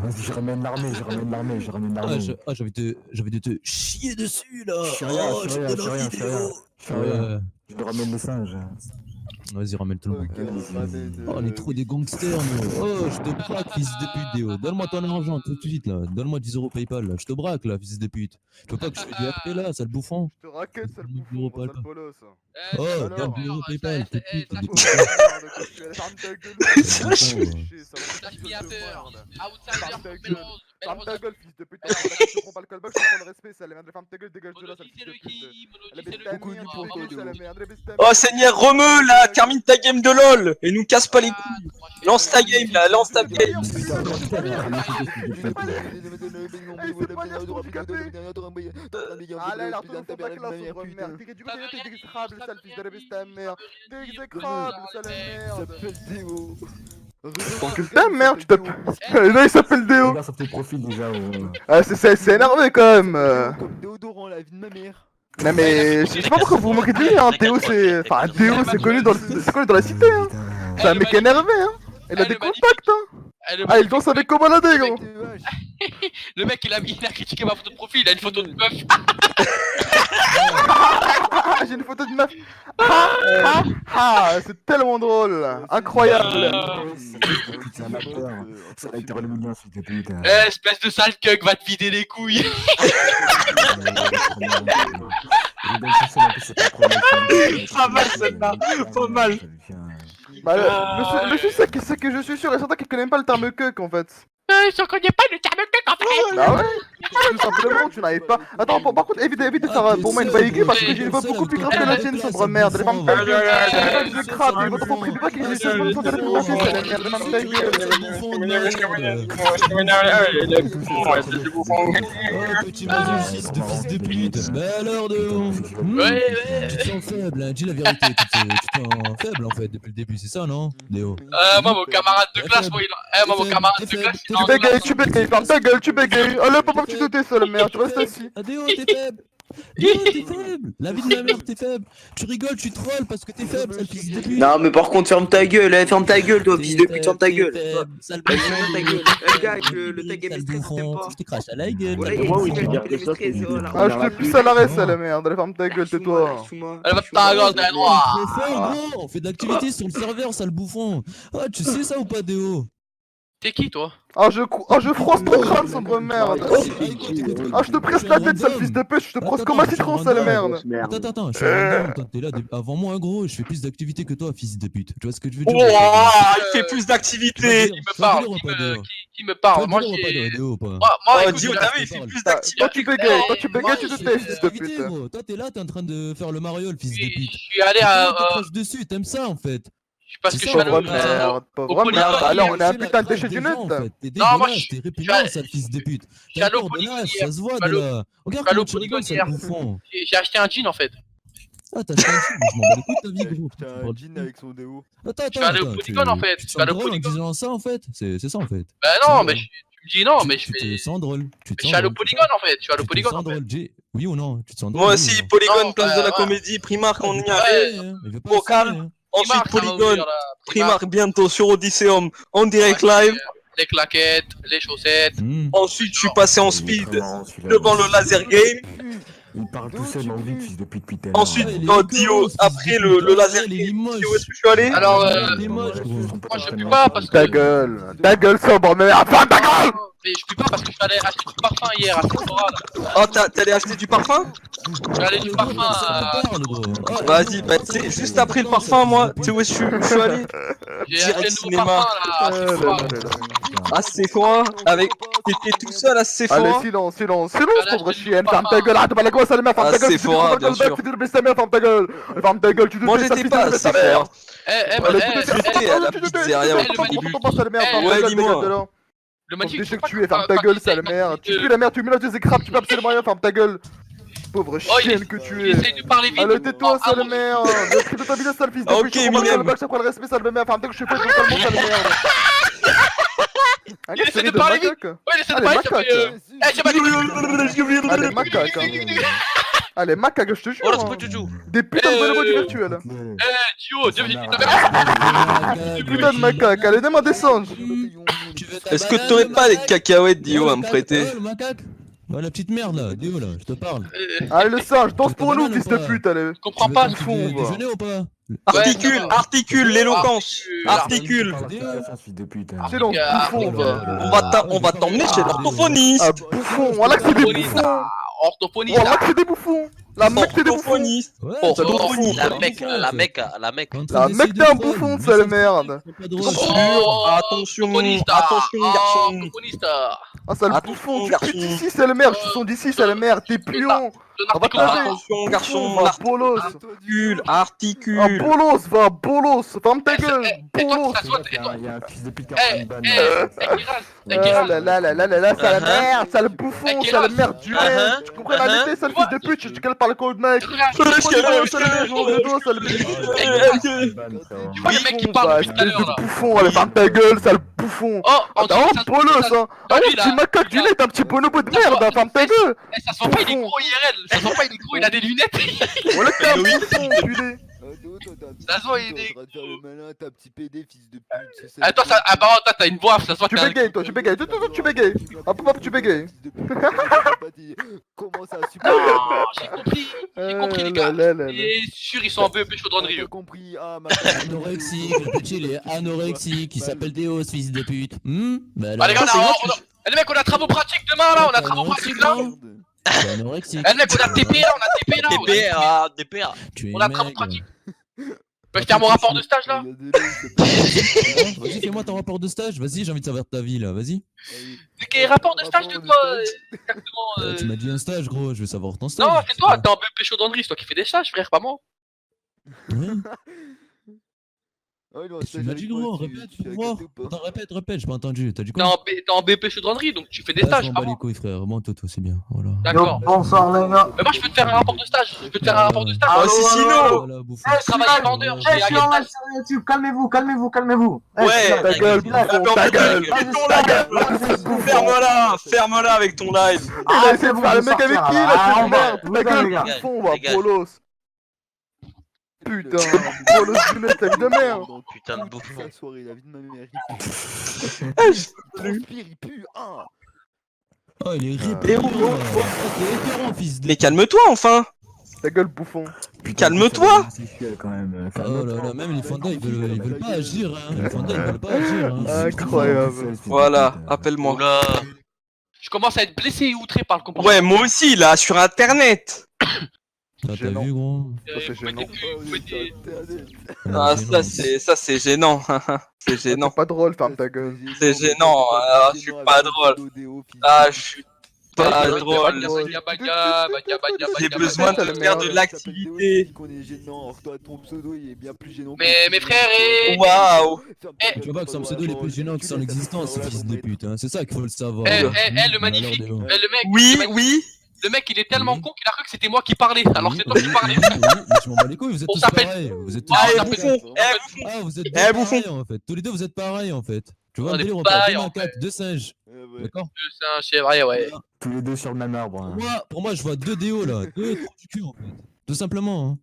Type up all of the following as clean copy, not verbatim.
Vas-y, je ramène l'armée, je ramène l'armée, je ramène l'armée. J'ai envie de te chier dessus là. Je fais rien, je fais rien, je fais rien, je fais rien. Je fais rien. Je te ramène les singes. Vas-y, ramène tout le monde. Oh, on est trop des gangsters, nous. Oh, je te braque, fils de pute, Déo. Donne-moi ton argent tout de suite, là. Donne-moi 10 euros PayPal, là. Je te braque, là, fils de pute. Tu veux pas que je fais du RP, là, sale bouffon? Je te raquette, sale bouffon, sale bolos. Oh, donne 10 euros PayPal, tout de suite. T'as mis à peur. Ferme ta gueule, fils de pute. Je te prends pas le callback, je te prends le respect, ça. Ferme ta gueule, dégage de là, sale fils de pute. Oh Seigneur, remue là, termine ta game de LOL et nous casse pas les couilles. Lance ta game là, lance ta game. Ah là, il a retourné son bac là, son gros merde. Du coup, t'es exécrable, sale fils de la bête, ta mère. T'es exécrable, sale merde. Qu'est-ce que t'aimes, merde, tu t'appelles. Là, il s'appelle Déo. Regarde sur tes profils déjà. Ah, c'est énervé quand même. Comme déodorant, la vie de ma mère. Non mais je sais pas pourquoi vous vous moquez de lui, hein. Théo c'est... Enfin Théo c'est connu dans la cité, hein. C'est un mec énervé, hein. Il a des contacts, hein. Ah, il danse avec Comalade, gros. Le mec il a critiqué ma photo de profil, il a une photo de meuf. J'ai une photo de meuf. C'est tellement drôle. Incroyable. C'est un acteur. C'est un acteur hollywoodien, s'il te plaît. Espèce de sale cuck, va te vider les couilles. Pas mal celle-là, pas mal. Bah, monsieur, c'est que je suis sûr et certain qu'il connaît pas le terme cuck en fait. Je connais pas le terme cuck en fait. Bah ouais. Tout simplement, tu n'arrives pas. Attends, par contre, évite de faire pour moi une voix aiguë parce que j'ai une voix beaucoup plus grave que la tienne, sombre merde. Les femmes ta gueule. Je crappe, et votre enfant prie pas qu'il ait juste besoin de la réponse, c'est la merde. Les femmes ta gueule. Oh, petit masochiste de fils de pute. Mais alors, Déo? Tu te sens faible, hein. Dis la vérité. Tu te sens faible en fait depuis le début, c'est ça, non, Déo? Moi, mon camarade de classe, moi, mon camarade de classe, Tu bégayes, ferme ta gueule, tu bégayes. Allez, papa, tu te tais, sale merde, tu restes assis. Ah, Déo, t'es faible. Déo, t'es faible. La vie de ma mère, t'es faible. Tu rigoles, tu trolles parce que t'es faible, sale fils de pute. Non mais par contre ferme ta gueule, ferme ta gueule toi, fils de pute, ferme ta gueule. Sale Ferme bouffon. ta gueule. Gars, le tag game stress, t'aimes pas. Je te crache à la gueule. Moi, oui, je veux dire que ça, c'est Ah, je te pisse à l'arrêt, sale merde. Allez, ferme ta gueule, tais-toi. elle va te ta gueule, t'es noir. Trop fort, gros. On fait de l'activité sur le serveur, sale bouffon. Ah, tu sais ça ou pas, Déo? T'es qui, toi? Ah, je froisse ton crâne, sombre merde. Ah, je te presse la tête, sale fils de pute. Je te brosse comme un citron, sale merde. Attends, je suis random. Toi, t'es là avant moi, gros. Je fais plus d'activité que toi, fils de pute. Tu vois ce que je veux dire? Oh, il fait plus d'activité. Qui me parle? Qui me parle? Moi, Dio, t'as vu, il fait plus Toi, d'activité. tu bégayes, tu te tais, fils de pute. Toi, t'es là, t'es en train de faire le mariole, fils de pute. Je suis allé à. Tu craches dessus, t'aimes ça en fait. Parce que je suis allé Pauvre merde, pauvre merde. Alors, on est un putain de déchet du net. T'es Non, moi, dégueulasse, t'es répugnant, sale fils de pute. suis allé au T'es polygone ordonnage, hier. ça se voit Je de suis là. Regarde allé comment au tu rigoles, polygone sale hier. bouffon. J'ai acheté un jean en fait. Ah, t'as acheté un jean, je m'en bats les couilles de ta vie, gros. Tu T'as parles un de- jean avec son déo. Attends, Je suis allé au polygone en fait. Tu Je te suis allé sens au drôle en polygone. disant ça en fait? C'est ça en fait. Bah non, mais tu me dis non, mais je Tu te fais. sens drôle. Je suis allé au polygone en fait. Je suis allé au Tu te polygone sens en fait. drôle, Jay. Oui ou non? Tu te sens drôle? Moi oui aussi, ou non? Polygone, Non, place de la ouais. comédie, Primark, on y Ouais, arrive. il veut pas Au le calme. signer, hein. Ensuite Primark, ça va Polygone, ouvrir, là. Primark bientôt sur Odysseum, en direct live. Les claquettes, les chaussettes. Ensuite je suis passé en speed devant le laser game. Il parle tout seul en vide, fils de pute, putain. Ensuite Ouais, les dans Icos, Dio, fils après de le pute. laser Ouais, les game. Limos. Tu sais où est-ce que je suis allé? Alors, T'es moche, gros. moi je pue pas parce que. Ta gueule, sombre merde. Ferme ta gueule. Mais je pue pas parce que je suis allé acheter du parfum hier à Sephora là. Oh t'es allé acheter du parfum? Je suis allé du parfum à. Vas-y, bah tu sais, juste après le parfum moi, tu sais où je suis allé? J'ai acheté Direct le nouveau parfum là à Sephora. À Sephora, avec... T'étais tout seul à Allez, Sephora? silence, pauvre chienne. Ferme ta gueule, arrête de parler quoi, sale merde. Ferme ta gueule. Sephora, bien sûr. Ferme ta gueule. Ferme ta gueule, tu te Moi fais, j'étais sale pas à fils de ta mère. Sephora. Eh, J'étais à la pizzeria. Ouais, dis-moi. le Pauvre magnifique. déchet que tu es, ferme ta gueule, sale merde. Tu pues la merde, tu mélanges des écrapes, tu peux absolument rien, ferme ta gueule. Pauvre chienne que tu es. Essaye de parler vite. Allez, tais-toi, sale merde. Le cri de ta vie, sale fils de Ok, pute. Je te prends Eminem. le bac, je te prends le respect, sale merde. Ferme ta gueule, je suis pas totalement, sale merde. Il essaie de parler vite. Ouais, il essaie de parler, ça fait. Eh, j'ai pas dit. Allez, macaque. Allez, macaque, je te jure. Voilà, c'est quoi tu joues? Des putains de bonhommes virtuels. Eh, Dio, Dieu, j'ai dit ta mère. Putain de macaque, allez, donne-moi des singes. Tu veux Est-ce que t'aurais pas des cacahuètes, Dio, à me prêter? Le macaque. Ouais, la petite merde là, Dio là, je te parle. Allez, le singe, danse pour nous, banane fils ou de pas pute, allez. Je comprends pas. Tu va. déjeuner ou pas? Articule, ça va. articule, l'éloquence. Articule. Articule. Fils de pute. C'est long, bouffon, va. On va t'emmener chez l'orthophoniste. Ah, bouffon, voilà que c'est des Orthophoniste. bouffons. Orthophoniste. Voilà que c'est des bouffons. La mec, c'est des bouffons. Orthophoniste. Ouais, Oh, c'est oh, bon, oh, c'est La bon, mec, c'est la bon. mec, la mec. T'es en train La d'essayer mec, de t'es un troll, bouffon, mais sale ça, merde. c'est pas drôle. Attention, Orthophoniste. attention, garçon. Orthophoniste. Ah, sale Attention, bouffon, tu garçon. putes ici, sale merde. Je suis son d'ici, sale merde. T'es pion. Le On va te narcotique. laver. Attention, garçon. Va, bolos. Articule, Ah, articule. bolos, va, bolos. Ferme ta gueule. Et toi, Bolos. tu t'assois, et toi. Il y a un fils de pute qui Eh, a une banne. Ah là là là là là là, sale merde, sale bouffon, Eh, sale merde du mec. Tu comprends la vérité, sale fils de pute. Je te cale par le code, mec. Tu vois le mec qui parle depuis tout à Espèce l'heure là. de bouffon, allez, ferme ta gueule, sale bouffon. Oh, Ah, en t'as un bolos, hein. Ah, lui, le là, petit macaque du là. nez, t'es un petit bonobo de merde, hein, ferme ta gueule. Eh, ça se voit pas, il est gros IRL. Ça se voit pas, il est gros, il a des lunettes. Voilà que t'es un bouffon, culé. Ça se voit, il est. Faire le malin, t'as petit PD, fils de pute. c'est ça. Ah, toi, ça. Ah, bah, toi, t'as une voix, ça se voit Tu que t'as un. bégayes, toi, tu bégayes. Tu bégayes. Hop, hop, tu bégayes. Comment ça, super Ah, j'ai compris. J'ai compris, les gars. Là, là, là. Et sûr, ils sont un peu chaudronnerie. J'ai compris. Ah, ma Anorexique, le petit il est anorexique, il s'appelle Théo, ce fils de pute. Bah Ah, les gars, alors, Eh, les mecs, on a travaux pratiques demain là, on a travaux pratiques là. c'est anorexique. Eh, les mecs, on a TP là, on a TP là. DPA, DPA. Tu es On a travaux maigre. pratiques. Peux je faire mon rapport de stage là? Vas-y, fais-moi ton rapport de stage, vas-y, j'ai envie de savoir ta vie là, vas-y. Quel rapport de stage de quoi exactement Tu m'as dit un stage, gros, je veux savoir ton stage. Non, c'est toi, t'es en BP chaudronnerie, c'est toi qui fais des stages, frère, pas moi. Ouais. Tu m'as dit, gros, répète pour voir. Attends, répète, j'ai pas entendu. T'as dit T'es quoi? en BP chaudronnerie, donc tu fais des Ah, stages, je m'en pas bats les moi. couilles, frère. Bon, toi, c'est bien. Voilà. D'accord. Bonsoir les gars. Mais moi, je peux te faire un rapport de stage. Je peux te faire un rapport de stage. Oh, si, sinon. Voilà, bouffon. Eh, Je travaille vendeur, Eh, chez je suis en Agatha. live sur YouTube, calmez-vous. Eh, Ouais, je suis en Ta live. gueule, Je suis live. bouffon, ta gueule. Fais ton live. Ferme-la avec ton live. Il Ah, a essayé de bon, faire le je mec vais avec sortir, qui là. là, Ah, c'est on va. merde. Ta Les gueule, gars. bouffon, va, Dégage. bolos. Putain, bolos du nez, ta vie de merde. Putain de bouffon. La soirée, la vie de ma mère. Ah, Il transpire, il pue. Ah. Oh, il est Et répugnant. où- là. Oh, t'es écœurant, fils de. Mais calme-toi enfin. Ta gueule, bouffon. Calme-toi. quand même. Oh là là, même les fandas ils veulent pas agir, hein. Les fandas ils veulent pas agir, hein. Incroyable. Voilà, appelle-moi. Oula. Je commence à être blessé et outré par le comportement. Ouais, moi aussi là, sur internet. Ah, t'as Gênant. vu, gros? c'est Vous mettez gênant. plus- vous mettez- Ah, Gênant. ça c'est gênant. C'est gênant. C'est pas drôle, ferme ta gueule. C'est gênant, ah, je suis pas drôle. Ah, je suis pas drôle. Baga, baga, baga, baga, J'ai baga, besoin baga. de faire de l'activité. Qu'on est gênant, alors toi, ton pseudo, il est bien plus gênant. Mais mes frères et... Waouh. Eh, Tu vois pas que son pseudo il est plus gênant que son existence, ce fils de pute, hein. C'est ça qu'il faut le savoir. Eh, hein. le magnifique. Alors, Eh, le mec, Oui, le mec- oui. le mec, il est tellement Oui. con qu'il a cru que c'était moi qui parlais. Alors c'est toi qui parlais. Oui, mais je m'en bats les couilles, vous êtes On tous s'appelle- pareils. Vous êtes tous Ah, Eh, on pareils. s'appelle- bouffon. Eh, bouffon. Ah, vous êtes Eh, bouffon. pareils en fait. Tous les deux vous êtes pareils en fait. Tu vois, On un est délire, on pareils, parle deux en macaques, deux singes. D'accord? C'est un chef, ouais. Tous les deux sur le même arbre. hein. Pour moi, je vois deux déos là. Deux trous du cul en fait. Tout simplement. Hein.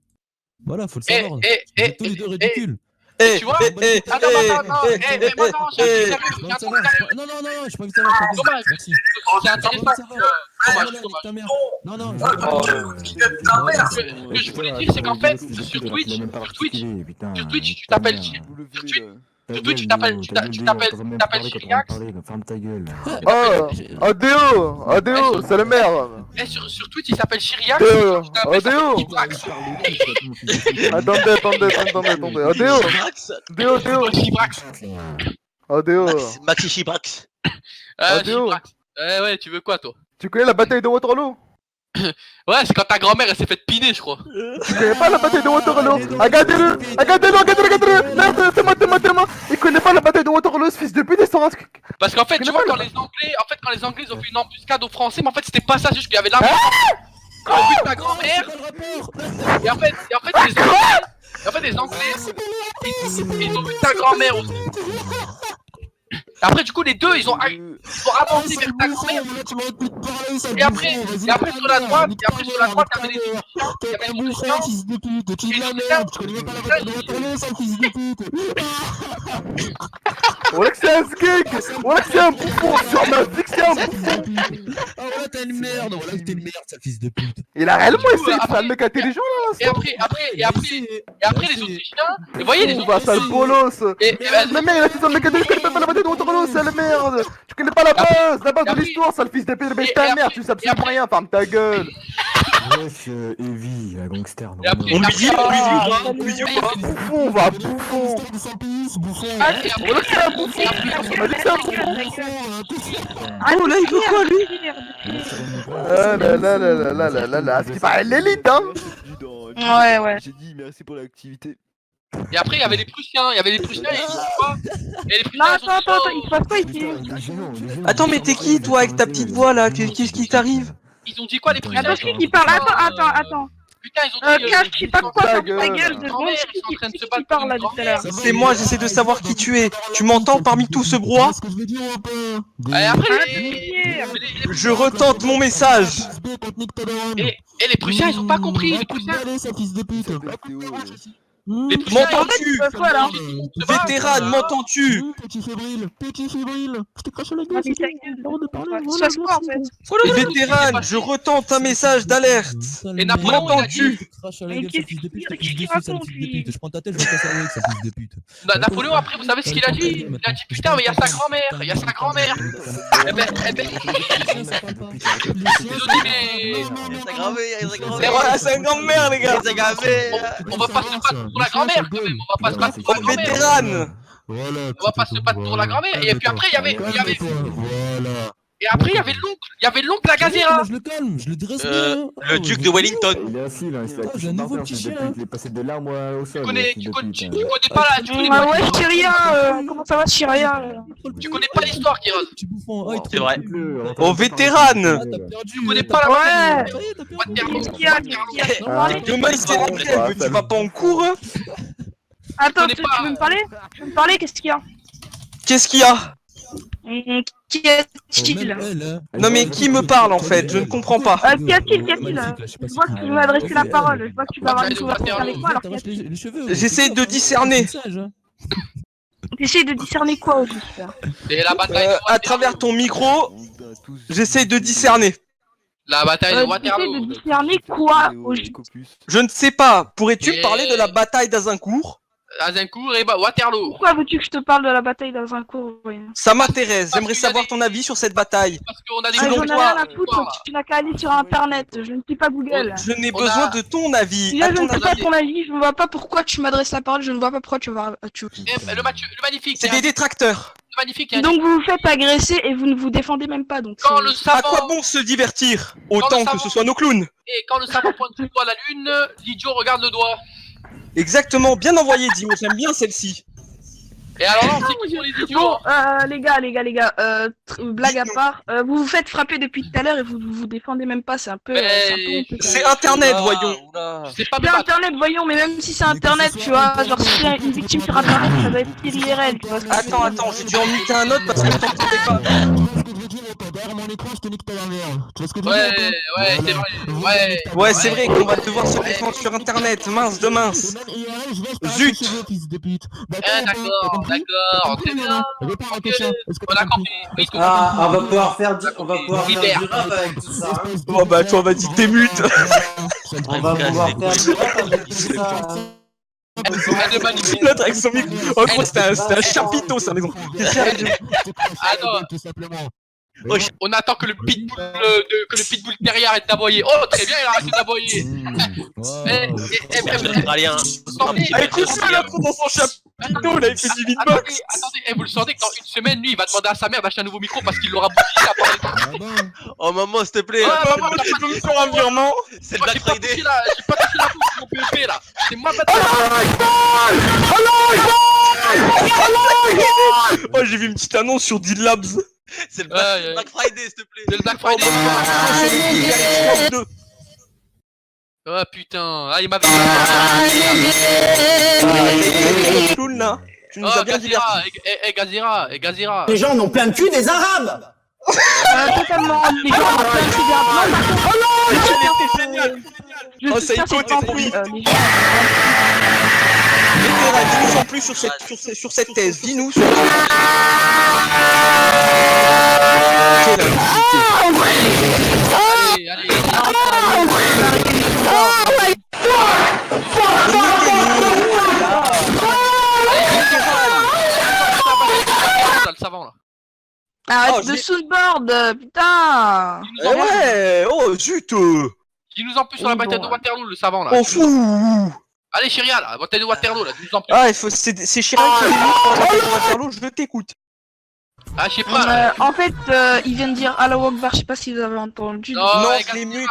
Voilà, faut le Eh, savoir. Vous eh, êtes tous les deux ridicules. Eh, Tu vois eh, eh, Attends, eh, attends, eh, mais moi non, j'ai un eh, truc sérieux, J'ai j'ai pas un envie de truc savoir. sérieux. Non, j'ai pas envie de savoir. c'est bon. Dommage. Merci. C'est J'ai pas envie de intéressant. savoir. Dommage, Nique dommage. ta mère. Non, je veux Oh. pas. Ce que je voulais dire, c'est qu'en fait, sur Twitch, tu t'appelles Vous le Sur Twitch, tu t'appelles Chiriax. Ferme ta gueule. Oh, Adéo, c'est le merde. Eh, sur Twitch, il s'appelle Chiriax. Déo, Tu t'appelles Déo. Chibrax. Attendez. Adéo. Chibrax. Adéo. Maxi Chibrax. Déo. Chibrax. Ouais, tu veux quoi, toi? Tu connais la bataille de Waterloo? Ouais, c'est quand ta grand-mère, elle s'est fait piner, je crois. Tu connais pas la bataille de Waterloo? Regardez-le. Merde, c'est moi. Il connaît pas la bataille de Waterloo, ce fils de pute, ils sont inscrits. Parce qu'en fait, Tu tu connais vois, pas quand les Anglais, ils ont fait une embuscade aux Français, mais en fait, c'était pas ça, juste qu'il y avait l'armée. Ils ont vu ta grand-mère, et en fait, les Anglais, ils ont vu ta grand-mère aussi. Après, du coup, les deux, ils ont avancé vers ta grand-mère. Et après, sur la droite, il y avait les Autrichiens. Il y avait les Autrichiens. fils de pute, tu Et me la les merde, je connais même pas la voix de ton sale fils de pute. Voilà que c'est un skate. Voilà que c'est un bouffon. Sur ma vie que c'est un bouffon. Ah voilà, t'es une merde, voilà que t'es une merde, sale fils de pute. Il a réellement essayé de après- faire le mec intelligent là. Et après, les Autrichiens. Et voyez, les On va sale Autrichiens. bolos. Et Le mec il a fait son mec intelligent. Tu connais même pas la bataille de Waterloo, sale merde. Tu connais pas la base de après- l'histoire, sale fils de pute. Mais et ta après- mère, tu sais absolument rien. Ferme ta gueule. Wesh, Evie, la gangster. Et après- On lui dit, Ah, quoi Bouffon, va bouffon. Voilà que c'est un bouffon. On a dit que c'est un bouffon. Oh là, il veut quoi lui? Ah là là là là là là là là. Ce qui paraît l'élite, hein. Ouais. J'ai dit merci pour l'activité. Et après, il y avait les Prussiens. Et les Prussiens, ils ont dit quoi? Et les Prussiens, Non, ils ont dit, attends, il se passe quoi ici? Attends, mais t'es qui toi avec ta petite voix là? Qu'est-ce qui t'arrive? ils ont dit quoi, les Prussiens? Attends, qui parle? Attends. Putain, ils ont dit. Cache, je sais pas quoi, Ta ferme ta gueule. gueule de Grand-mère, secondes. ils sont en train de se Qui battre parle là pour une tout à l'heure? C'est moi, j'essaie de savoir qui tu es. Tu m'entends parmi tout ce brouhaha? Ce que je veux dire ou pas? Et après, Arrête de les- crier. Je retente mon message. et les Prussiens, ils ont pas compris. Les Prussiens, fils de pute. les En Prussiens, fait, M'entends-tu? tu fais quoi là? Vétérane, m'entends-tu? Petit fébrile. Je te crache à la Ah, gueule. mais ta gueule. Il se passe quoi en fait? Vétérane, je retente un message d'alerte. Et Napoléon, il a M'entends-tu? dit. Mais qu'est-ce qu'il raconte, lui? Je prends ta tête, je vais casser avec sale fils de pute. Napoléon, après, vous savez ce qu'il a dit? Il a dit putain, mais il y a sa grand-mère. Il y a sa grand-mère. Eh ben, ils ont dit, mais. Et voilà, c'est un grand-mère, les gars. On va pas se battre pour la grand-mère quand même. On va pas se battre pour la grand-mère. Vétérane. Voilà. On va pas se battre pour la grand-mère. Et puis après, il y avait. Voilà. Et après, il y avait l'oncle. Il y avait l'oncle la gazera. Je le calme, je le dresse bien. Le duc de Wellington. Il est assis là, il se fait J'ai un nouveau petit chien. Il est passé de l'arme au sol. Tu connais pas la. Tu connais Ah pas ouais, l'histoire. Chirien, comment ça va, Chirien? Tu connais pas l'histoire, Kiros. Petit bouffon. Ah, il C'est vrai. Oh, vétérane. T'as perdu. Tu connais pas la. Ouais. Waterloo. Qu'est-ce qu'il y a? Demain, il se la crève. Tu vas pas en cours? Attends, connais tu pas. veux me parler? Tu veux me parler? Qu'est-ce qu'il y a? Qu'est-ce qu'il y a? Qui est-il? Non, mais qui me parle en fait? Je ne comprends pas. Qu'y a-t-il? Je vois que tu veux m'adresser la parole. Je vois que tu vas avoir une conversation avec moi. Alors les cheveux. J'essaie de discerner. t'essayes de discerner quoi au juste? Et la bataille de À Waterloo. travers ton micro, j'essaie de discerner. La bataille de T'essayes Waterloo. de discerner quoi au juste? Je ne sais pas. Pourrais-tu me Et- parler de la bataille d'Azincourt? Azincourt et Waterloo. Pourquoi veux-tu que je te parle de la bataille d'Azincourt? Ça m'intéresse. J'aimerais savoir ton avis sur cette bataille. Parce qu'on a des Ah, Selon j'en ai toi, rien à foutre, tu n'as qu'à aller sur internet, je ne suis pas Google. Je n'ai On besoin a- de ton avis. Déjà, À je ton ne sais avis. pas ton avis, je ne vois pas pourquoi tu m'adresses la parole, je ne vois pas pourquoi tu vas. Le magnifique. C'est des détracteurs. Le magnifique. il y a Donc vous vous faites agresser et vous ne vous défendez même pas, donc Quand c'est- le À quoi savant. bon se divertir? Autant que ce soit nos clowns. Et quand le savant pointe du doigt à la lune, l'idiot regarde le doigt. Exactement. Bien envoyé, Dim. J'aime bien celle-ci. Et alors là, on sait qui sont les idiots. Bon, les gars, blague à part, vous vous faites frapper depuis tout à l'heure et vous vous défendez même pas, c'est un peu... Mais- c'est un peu honteux, quand C'est même. Internet, voyons. Je sais pas me C'est battre. internet, voyons, mais même si c'est internet, tu vois, genre si c'est une victime sur internet, ça doit être pire IRL, tu vois. ce que je veux dire. Attends, j'ai dû en muter un autre parce que je t'entendais pas. Tu vois ce que je veux dire ou pas? Derrière mon écran, je te nique ta dernière. Tu vois ce que je veux dire ou pas? Ouais, c'est vrai. Ouais. Ouais, c'est vrai qu'on va devoir se défendre sur Internet. Mince de mince. Zut. D'accord, c'est bien. On a compris. Oui, tout Ah, on va pouvoir faire du Libère. rap avec tout ça. Oh bah toi, vas-y, t'es mute. On va pouvoir faire du rap avec tout ça. Le magnifique. L'autre avec son micro. En gros, c'était un chapiteau, ça, maison. Ah non. On attend que le pitbull derrière arrête d'aboyer. Oh, très bien, il a arrêté d'aboyer. Australien. Ah, écoute ça, là, dans son chapiteau, là, il fait du beatbox. Attendez, vous le sentez que dans une semaine, lui, il va demander à sa mère d'acheter un nouveau micro parce qu'il l'aura bousillé à parler. Oh maman, s'il te plaît. Ah, maman, tu peux me faire un virement? C'est le Black Friday. J'ai pas touché la bouche de mon PEP là. C'est moi maintenant. Oh, j'ai vu une petite annonce sur Deal Labs. C'est le Black Friday, s'il te plaît. C'est le Black Friday. Oh, Oh putain. Ah, il m'avait. clown là. Tu nous as bien divertis. Gazira. Les gens n'ont plein de cul des Arabes. Totalement. Les gens ont plein de cul des Arabes. Non, par contre, Génial. je Oh, sais ça pas, écoute, c'est pas c'est compris. oui. Les gens- Vétéran, dis-nous en plus sur cette thèse. Dis-nous sur cette thèse. Le savant là. Arrête Oh, de j'ai- soundboard, putain. Eh ouais, oh zut. Dis-nous en plus sur la Oui, bataille bon, de Waterloo, le savant là. On fout. Allez, Chiria, là, bataille de Waterloo là, dis-nous en plus. Ah, c'est Chirac qui est venu pour la bataille de Waterloo, je t'écoute. Ah, je sais pas. En fait, il vient de dire Allahu Akbar, je sais pas si vous avez entendu. Non, Non, eh, je l'ai mute.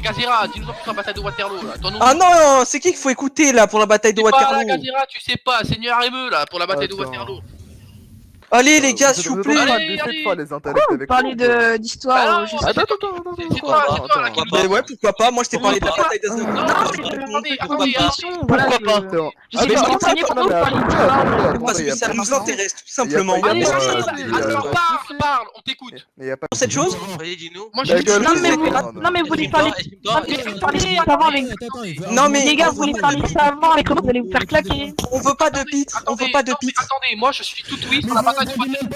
Gazira, dis-nous en plus sur la bataille de Waterloo là. Ton nom, Ah non, c'est qui qu'il faut écouter là pour la bataille de c'est pas la Waterloo? Gazira, tu sais pas, Seigneur Émeu là, pour la bataille de Attends. Waterloo. Allez les gars, s'il vous plaît. Allez, D'essayer allez. de faire les intellects Vous avec parlez nous, d'histoire, je sais Attends, pas. C'est toi là qui nous Mais ouais, pourquoi pas, moi je t'ai parlé de la Pourquoi bataille des Non, Arabes. attendez, Pourquoi attendez, pas voilà, Pourquoi je- pas Je sais mais pas je renseigné comprends pourquoi pas, vous parlez mais d'histoire. attends, Parce que ça nous intéresse tout simplement. Y a Allez, pas- allez, alors parle, on t'écoute. Mais y a pas Sur cette chose. Vas-y, dis-nous. Moi Ta je gueule, Non mais c'est- vous, non mais vous voulez parler, parler savant avec. Non, mais- Les gars, vous voulez parler savant avec comment vous allez vous faire claquer. On veut pas de pit, on veut pas de pit. Attendez, moi je suis tout oui sur la bataille de Waterloo.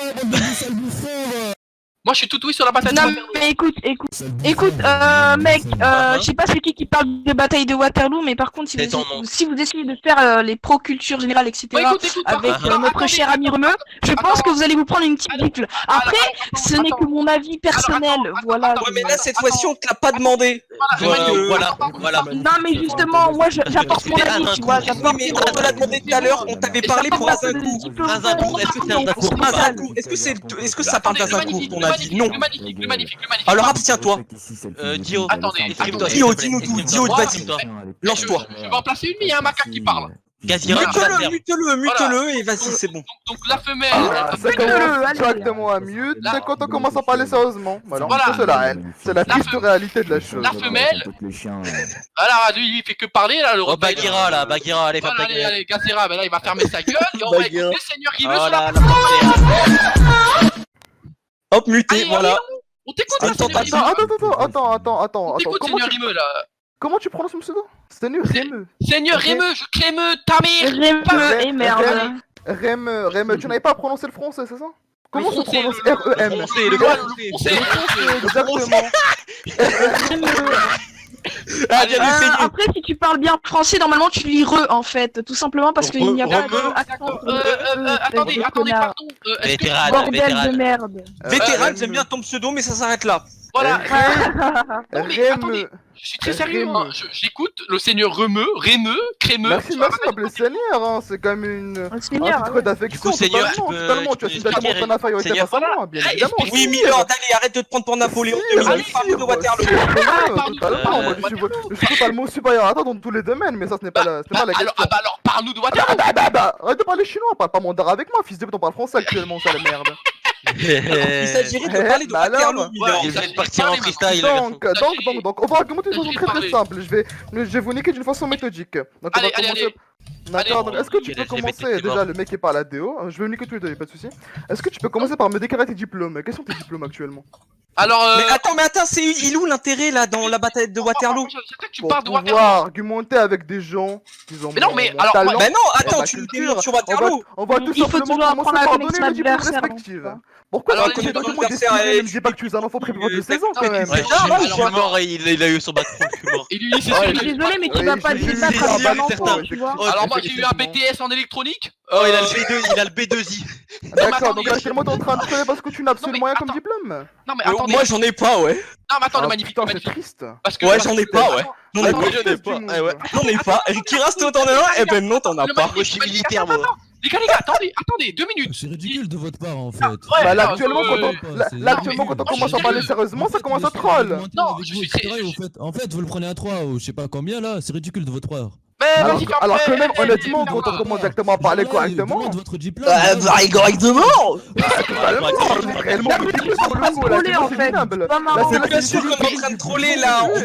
Moi je suis tout oui sur la bataille de Non Waterloo. mais écoute, mec, je sais pas c'est qui parle de bataille de Waterloo, mais par contre C'est ton nom. si vous essayez de faire les pro-culture générale, etc. Bon, écoute, avec notre cher ami Remeux, je pense que vous allez vous prendre une petite gifle. Après, ce n'est que mon avis personnel, voilà. Ouais, mais là cette fois-ci on te l'a pas demandé. Voilà. Non mais justement, moi j'apporte mon avis, tu vois, Oui, j'apporte mais on te l'a demandé tout à l'heure, on t'avait parlé pour Azincourt. Azincourt, est-ce que c'est Azincourt Azincourt, est-ce que ça parle d'Azincourt ton avis? Non. Le magnifique, le magnifique. Alors abstiens-toi. Dio. Attendez, Dio, dis-nous tout, Dio, vas-y. Lance-toi. Je vais en placer une, mais il y a un macaque qui parle. Gazira. Mute-le et vas-y, c'est bon. Donc la femelle, Ça Faites-le, commence allez. directement à mute, Là. c'est quand on commence à parler sérieusement. Voilà, Voilà. ça, c'est la réelle. C'est la La triste femme- réalité de la chose. la femelle, alors lui il fait que parler là, le Oh, repas. Bagheera là, Bagheera, allez, Voilà, ferme ta allez, gueule. allez, Gazera, ben là il va fermer sa gueule et on va Bagheera. écouter Seigneur qui veut Oh sur la là, la portière. Hop, muté, Allez, voilà. allez, on t'écoute là, Attends, Seigneur Attends, On t'écoute Seigneur Rimeux là. Comment tu prononces mon pseudo? Seigneur Remeux. Seigneur Rémeux, je clémeux, ta mère. Remeux et merde. Remeux, tu n'avais pas prononcé le français, c'est ça? Comment se français, prononce le R-E-M? français, le français. Exactement. Après, si tu parles bien français, normalement tu lis re en fait, tout simplement parce qu'il n'y a pas d'accent. Attendez, pardon. Est-ce que Vétéran, Bordel de vétéran. merde. Vétéran, j'aime bien ton pseudo, mais ça s'arrête là. voilà. Non, mais attendez, Remeux. je suis très sérieux. Rémeux. Hein. J'écoute le Seigneur Rémeux, crémeux. Merci de m'appeler Seigneur, hein, c'est quand même Un un seigneur. titre d'affection. Du coup, Seigneur, Totalement, tu peux tu as expliquer, montré ton infériorité Seigneur, face à moi, bien évidemment. Oui, Milord, allez, arrête de te prendre pour Napoléon. Si, Allez, si, parle de Waterloo. Totalement, moi, je suis totalement supérieur à toi dans tous les domaines, mais ça ce n'est pas la question. Alors parle-nous de Waterloo. Arrête de parler chinois, parle pas mandarin avec moi, fils de pute, on parle français actuellement, ça la merde. Il s'agirait de parler de Bah alors, Waterloo, Milord. Il vient de partir en freestyle. Donc, on va argumenter de façon très simple. Je vais vous niquer d'une façon méthodique. Donc, on va Allez, commencer. D'accord, donc est-ce que tu peux Allez, commencer, déjà le mec qui parle à Déo, je vais vous niquer tous les deux, y'a pas de soucis. Est-ce que tu peux commencer par me déclarer tes diplômes? Quels sont tes diplômes actuellement? Alors, Mais attends, il est où l'intérêt là dans la bataille de Waterloo? tu Pour parles de Waterloo. pouvoir argumenter avec des gens qui ont Mais non, mais mon alors, talent, Bah non, attends, ma tu nous culture, dis sur Waterloo. on va tout Il faut simplement toujours commencer apprendre à par connaître donner son les diplômes adversaire, respectifs. hein. Pourquoi Alors, tu connais connais ton tout le monde adversaire destiné? et- Ne dis pas que tu es un enfant prépubère de 16 ans quand mais même. Ouais, Non, je suis mort et il a eu son bac pro, je suis mort. Et lui, c'est Ouais, sûr. Je suis désolé, mais tu Oui, vas pas j'ai te vu battre ça, avec bah un non, enfant, ouais, tu vois. Alors moi j'ai eu un BTS en électronique. Oh, il a le B2I. D'accord, attendez, donc actuellement t'es en train de crever parce que tu n'as absolument mais rien comme attends. diplôme. Non mais attendez. Moi j'en ai pas, ouais. Non mais attends, le Ah, magnifique, putain, le c'est magnifique. triste. Parce que Ouais, j'en ai pas, ouais. J'en ai Attends, pas. j'en ai pas. Ah ouais. J'en ai pas. Kiras, toi t'en as un? Eh ben non, t'en as Le pas. magnifique, Moi, je suis le magnifique. militaire, Attends, moi. attends. Les gars, attendez, 2 minutes. C'est ridicule de votre part en fait. Bah là non, actuellement quand on, c'est- là, actuellement, quand on moi, commence je à suis parler sérieux. sérieusement, ça commence à troll. Non, je suis très- En fait, vous le prenez à 3 ou je sais pas combien là, c'est ridicule de votre part. Mais Alors, vas-y, ferme alors que même, ta gueule, honnêtement, gros, t'as comment exactement à parler correctement? Votre diplôme. Parle correctement. Réellement, le diplôme sur le coup, là, Troller en c'est fait. minable. C'est pas Là, marrant. c'est Bien sûr qu'on est en train de troller là. On veut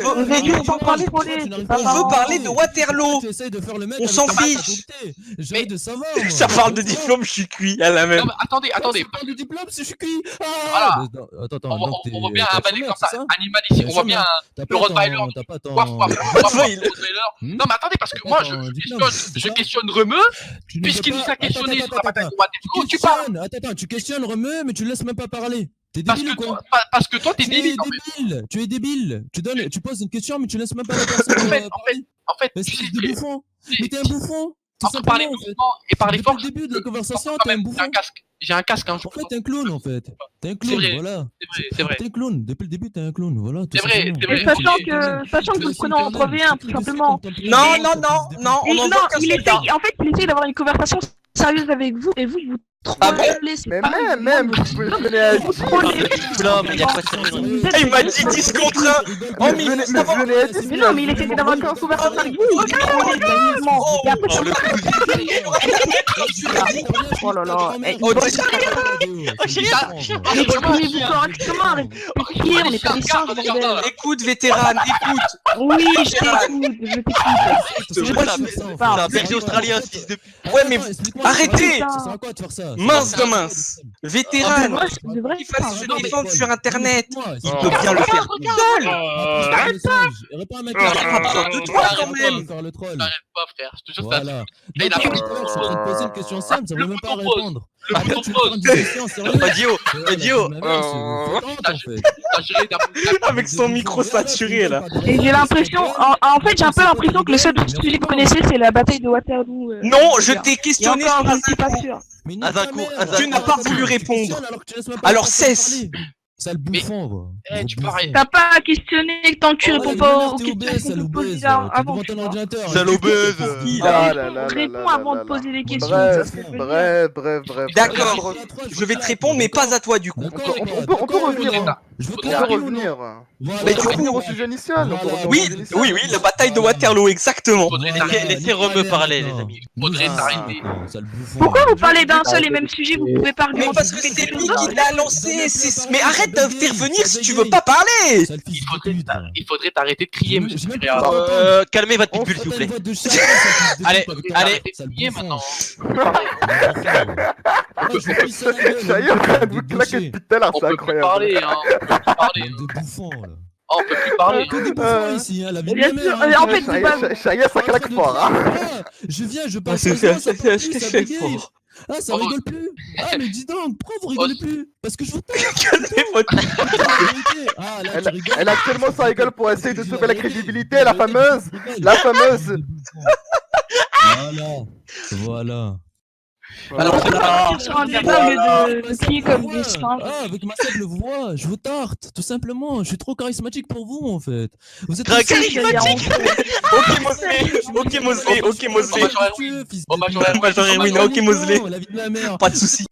parler de Waterloo. Tu essayes de faire le mec. On avec s'en ton fiche. faculté. J'ai envie de savoir. moi. Ça parle de diplôme, je suis cuit à la même. Non, mais attendez. Ça parle de diplôme, c'est je suis cuit. Voilà. Attends, On donc voit bien un t'es mannequin chômeur, comme ça, c'est ça animal ici. On voit bien le Rottweiler. T'as pas ton. Waf, il- Non, mais attendez, parce que moi, je questionne Remeux, puisqu'il nous a questionné sur la bataille de Waterloo, tu parles. Attends, tu questionnes Remeux, mais tu le laisses même pas parler. T'es Parce débile que ou quoi? toi, t'es Tu es débile. En fait. débile. Tu es débile. Tu poses une question, mais tu laisses même pas la personne. En fait, tu sais, Espèce de bouffon. Mais t'es un bouffon. Tout entre parler simplement, en fait. doucement et parler Depuis fort, le début de la conversation, quand t'es un même, bouffon. j'ai un casque, hein, je En fait, t'es un clown, en fait. T'es un C'est clown, vrai. voilà. C'est vrai. T'es un clown. Depuis le début, t'es un clown, voilà. tout C'est vrai, simplement. c'est vrai. Et sachant que vous le prenez en 3v1, tout simplement. Non, on en voit qu'un Il soldat. essaye, en fait, il essaye d'avoir une conversation sérieuse avec vous et vous Ah bon trollez. C'est Mais pas même, je venais à dire. Non, mais y a pas de sérieux. Il m'a dit 10 contre 1. Oh, mais il faut savoir. venais à dire. Mais non, mais il essaie d'avoir une conversation avec vous. Et après, Oh, le oh là là. Oh, Exprimez-vous correctement, arrêtez, on est pas des singes, bordel. Écoute, vétéran, écoute. Oui, je t'écoute. C'est un berger australien, ce fils de pute. Ouais, mais arrêtez. Ça sert à quoi de faire ça? Mince de mince. Vétéran, De vrai, il fasse se défendre sur Ah, internet. Il Il peut bien le faire tout seul. Réponds à ma Il a pas besoin de toi quand même. Faire le troll. J'arrête pas, frère. Je te jure, ça. Voilà. Mais il a Donc, pas- je suis en train de poser une question simple, ça veut même pas propose. répondre. Le Après, tu veux propose. faire une discussion sérieuse. Dio, Dio. T'as géré ta- Avec son micro saturé là. Et j'ai l'impression, en fait, j'ai un peu l'impression que le seul sujet que vous connaissez, c'est la bataille de Waterloo. Non, je t'ai Et questionné encore, sur je ne suis pas sûr. Tu n'as pas voulu répondre. Alors cesse. Sale bouffon, va. Eh, tu parles. T'as pas à questionner tant que tu réponds pas aux T'es questions obèse, sale qu'on te pose obèse. là T'es avant. devant tu ton vois. ordinateur. Sale obèse. Réponds avant de poser les questions. Bref. D'accord. Je vais te répondre, mais pas à toi du coup. D'accord, On peut revenir. Je veux On peut revenir. Voilà. Mais du On peut coup- revenir au sujet initial. On peut revenir au Oui, sujet initial. oui, la bataille de Waterloo, exactement. Laissez Remeux parler, les amis. Faudrait t'arrêter. Pourquoi vous parlez d'un seul et même sujet? Vous pouvez pas Mais argumenter. parce que c'est lui qui l'a lancé. Mais arrête de faire venir si tu veux pas parler. Il faudrait t'arrêter de crier, monsieur. Calmez votre pitbull, s'il vous plaît. Allez, allez. Crier maintenant. Chahir est en train de vous claquer depuis tout à l'heure, On c'est peut plus incroyable. parler, hein. On peut plus parler. De bouffons, là. Oh, on peut plus parler. Que des bouffons ici, hein, la vie de Bien ma sûr, mère. en fait, c'est pas... Chahir, ça claque fort, hein. Je viens, je passe. C'est fort. Ah, ça rigole plus. Ah, mais dis donc, pourquoi vous rigolez plus? Parce que je vous tape. Calmez votre. Ah, là, tu rigoles. Elle actuellement ça rigole pour essayer de sauver la crédibilité, la fameuse. Voilà. Alors, on sur un débat de crier comme des singes. Ah, avec ma faible voix, je vous tarte, tout simplement. Je suis trop charismatique pour vous, en fait. Vous êtes Très charismatique. Ok, Mosley. Oh, bah, j'aurais- Ok, Mosley. Oh, bah, j'aurais- Moi, j'aurais win. Ok, Mosley. La vie de la mère. Pas de soucis.